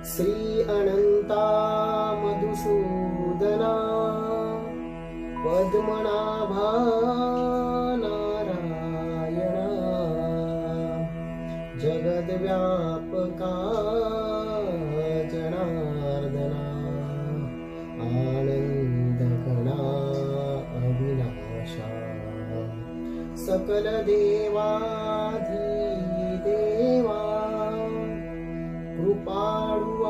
श्री अनंता मधुसूदना पद्मनाभा नारायणा जगद्व्यापका जनार्दना आनंदघना अविनाशा सकल देवाधिदेवा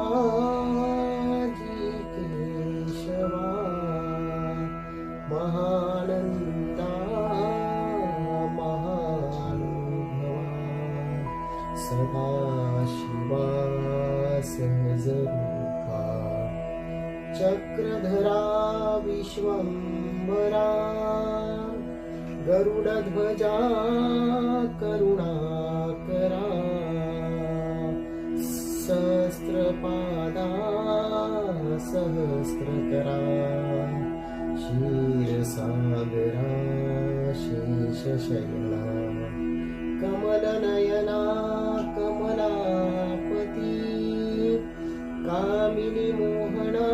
कृपाळुआजी केशवा महानंदा महानुभवा सदाशिवा सहजरूपा चक्रधरा विश्वंभरा गरुडध्वजा करुणाकरा सहस्रपादा सहस्रकरा क्षीरसागरा शेषशयना कमलनयना कमलापती कामिनी मोहना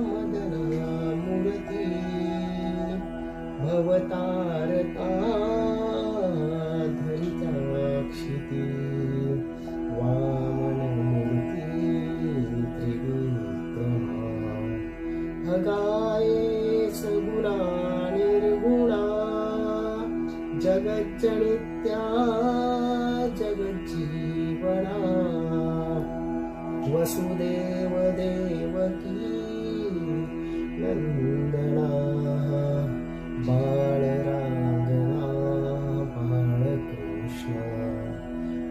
मदना मूर्ती भवतारका धरिताक्षिती वामनमूर्ती त्रिविक्रमा भगाये सगुणा निर्गुणा जगज्जनित्या जगज्जीवना वसुदेव देवकी नंदना बाळरांगणा बाळकृष्ण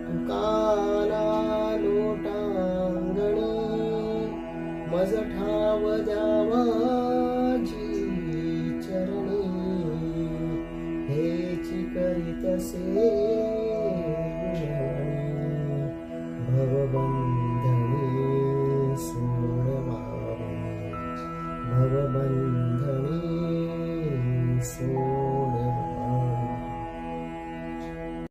तुकाना लोटांगणी मज ठाव द्यावाजी चरणी हेची करीतसे भवबंधनी सोडवावे भवबंधनी सोड